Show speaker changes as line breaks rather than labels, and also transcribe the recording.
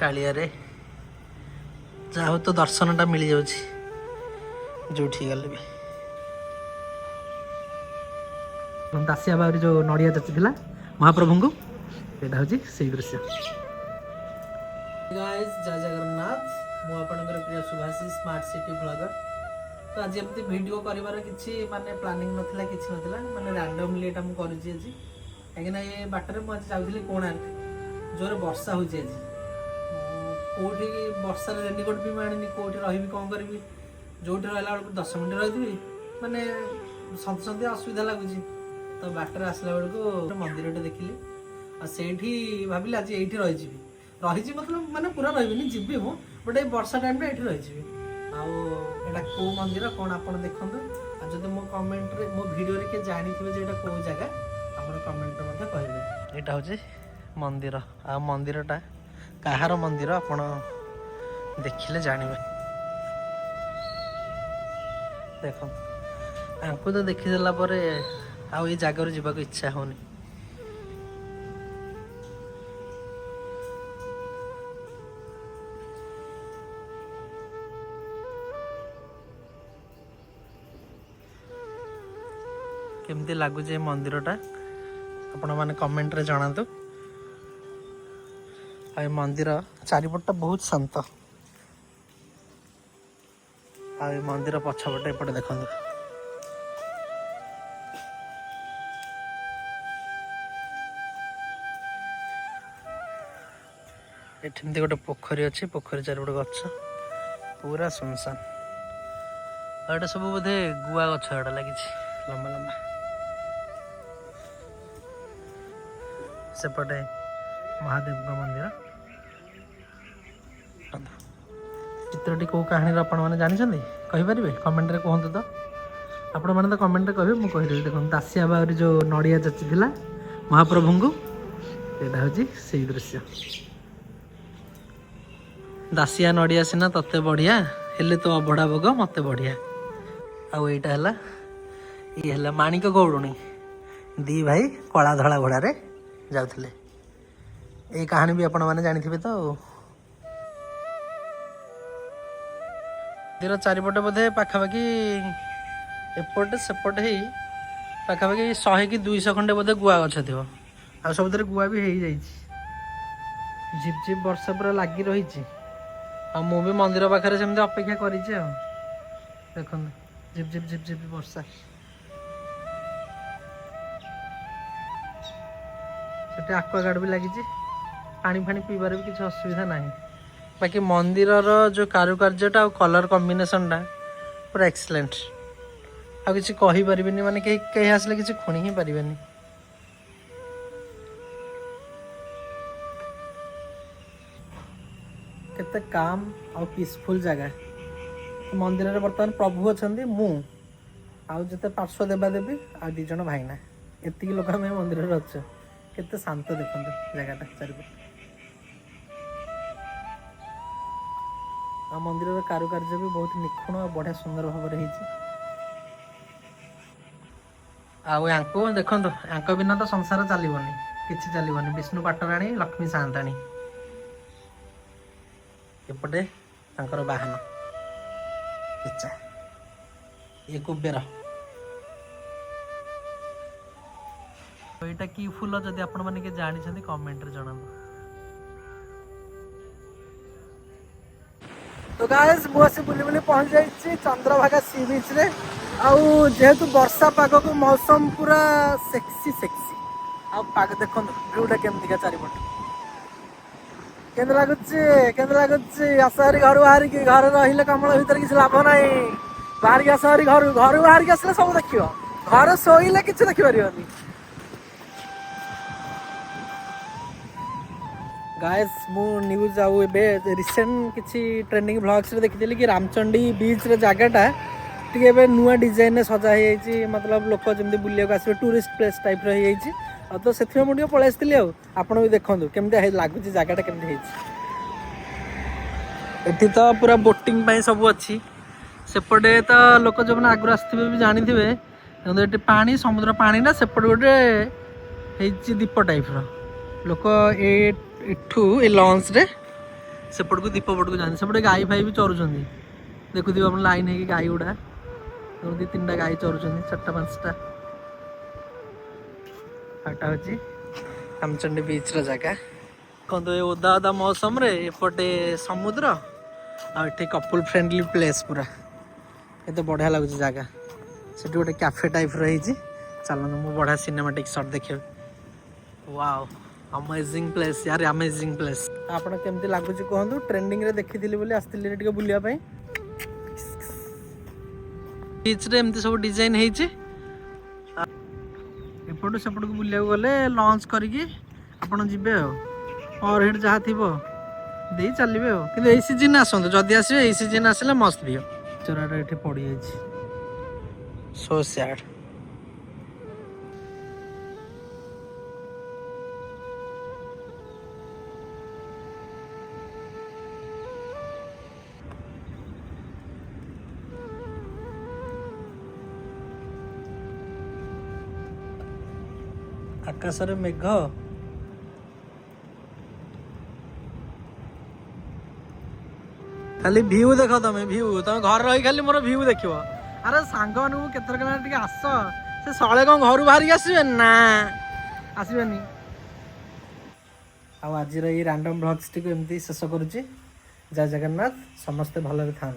कालियारे जाओ तो दर्शनटा मिल जाउछि जोठी गले भी दासिया बाबरी जो नड़िया जाचिथिला महाप्रभु को एटा होछि सेही दृश्य। गाइस जय जगन्नाथ मु आपनकर प्रिय सुभाषी स्मार्ट सिटी ब्लॉगर। तो आज एमती वीडियो करिवार किछि माने प्लानिंग नथिला किछि नथिला माने रैंडमली एटा मु करूछि आज काहेकि ना ये बाटरे मु आज जाउथिली कोणार्क जोरे वर्षा होछि आज कोठी वर्षा रेनकोट भी मानिनी कोठी रहिबी कोन करबी जोठी रहला बेलକୁ 10 मिनिट रहिथि माने संत असुविधा लागुछि। तो बाटर आसला बेलକୁ मंदिरटे देखिली आ सेठी भाबिली आज एठी रहि मतलब माने पूरा रहिबिनी जिबी मु बट ए वर्षा टाइम रे एठी रहि आउ एटा को मंदिर कोन आपण देखंतु आ जदि मो कमेंट रे मो वीडियो रे के जानि थिबे जे एटा को जगह आपण कमेंट रे मते कहबे। एटा होजे मंदिर आ मंदिरटा कहार मंदिर आपण देखिले जानिबे। देखो आंको तो देखि देला परे आउ ए जागर जीवा को इच्छा होनी। केमती लगुचे मंदिरटा आपण माने कमेंट रे जणातु। आ मंदिर चारिपटा बहुत शांत आ मंदिर पछपटे एपटे देखंतु एठिमती गोटे पोखरी अच्छी पोखरी चारिपटे गछ पूरा सुनसान एटा सब बोधे गुआ गछ एटा लगी लंबा लंबा सेपटे महादेव का मंदिर चित्रटी कौ कहानी आपण मैंने जानी कहींपारे कमेंट रे कहतु तो आपण मैंने तो कमेंट रे कहे मुझे देखो दासिया बाबरी जो नड़िया जाचिथिला महाप्रभु को एटा होछि सेही दृश्य। दासिया नड़िया सिना तते बढ़िया हेले तो अबड़ा भोग मते बढ़िया आउ एटा हला ये हला माणिक गौड़ुणी दी भाई कला धला घोड़ा रे जाउथिले ए कहानी भी आपण माने जानिथिबे तो। मंदिर चारिपटे बोधे पाखापाखि एपटे सेपटे ही पाखापाखि 100 कि 200 खंडे बोधे गुआ गछ थी आ सब गुआ भी हो जाइए झिप झिप वर्षा पूरा लगी रही आ मु भी मंदिर पाखे सेमती अपेक्षा कर देखो झिप झिप झिप झिप वर्षा से आक्वागार्ड भी लगी पानी फानी पीबार भी किसी असुविधा ना। बाकी मंदिर जो कारुकार्यटा और कलर कॉम्बिनेशनटा पूरा एक्सीलेंट आ किसी कही परिबेनी माने कहीं आसले किसी खुणी ही परिबेनी। केते काम और पीसफुल जगह मंदिर रे बर्तमान प्रभु अछंदी मु आउ जते पार्श्व देवा देवी आ 2 जण भाईना एतिक लोक हम मंदिर रे अछ केते शांत देखंत जगहटा चारिपटे आ मंदिर कारुकार्य भी बहुत निखुण और बढ़िया सुंदर भाव में आंको देखो आंक बिना तो संसार चलबनी किसी चलबनी विष्णु पाटराणी लक्ष्मी सान्ताणी एपटे तांकर बाहन इच्छा ये कुबेर एटा की फूल जदि आपण माने के जानि छथि कमेंट रे जणाबो। तो गाइस मुझे बुली बुली पहुंच जाइए चंद्रभागा सी बीच रे आउ जेहेतु वर्षा पाग को मौसम पूरा सेक्सी सेक्सी आ पाग देखो व्यूटा केमती का चारिपट केंद्र लगुच आसारी घर बाहर की घर रही कमल भर किसी लाभ ना बाहर की आसारी घर घर बाहर की आसले सब देख घर शोले किसी देखिपार गाइस मु न्यूज आउ एबे रिसेंट किछि ट्रेंडिंग ब्लॉग्स रे देखिथिली कि रामचंडी बीच रे जगहटा टिके एबे नुआ डिजाइन रे सजा हे जाइछि मतलब लोक जेमति बुलिया को आसे टूरिस्ट प्लेस टाइप रे हे जाइछि आ तो सेथि मु टिके पळे आस्थिली आ आपण भी देखंतु केमते लागुछि जगहटा केमते हेछि एठी तो पूरा बोटिंग पई सब अछि सेपटे तो लोक जो माने आगु आस्थिबे भी जानिथिबे एठी पानी समुद्र पानी ना सेपटे गोटे हेछि दीप टाइप रो लोक ए इठू ए लॉन्च रे सेपट को दीप पट को जाने सेपटे गाई फाई भी चरुचंदी देखुथिबे अपन लाइन है कि गाई गुडा 2-3टा गाई चरुचंदी 4-5टा हाटा होची रामचंडी बीच रा जगह कौन तो ओदा ओदा मौसम रे एपटे समुद्र आ एठी कपल फ्रेंडली प्लेस पूरा ये तो बढ़िया लगुच जगह से गोटे कैफे टाइप रही चलो मु बढ़िया सिनेमाटिक शॉट देखे वाओ अमेजिंग प्लेस यार अमेजिंग प्लेस आपण केमती लागुच कहंतु ट्रेंडिंग रे देखिथिली बोली आस्तिली टिके बुलिया पई बीच रे एमती सब डिजाइन हेची एपटू सेपट को बुलिया गले लॉन्च करिकी आपण जिबे और हेड जहा थिबो देई चलिबे हो किंतु एई सीजन आसंतो जदी आसीबे एई सीजन आसले मस्त भी चोराटा एठी पड़ी जाइछि सो सैड आकाश रे मेघ खाली व्यू देख तुम घर रही खाली मोर व्यू देख अरे सांग मानू केते आस से सले कौन घर बाहर आसबे ना आसबेनी आज रैंडम ब्लॉग्स टी एमती शेष करुच्ची जय जगन्नाथ समस्ते भलरे था।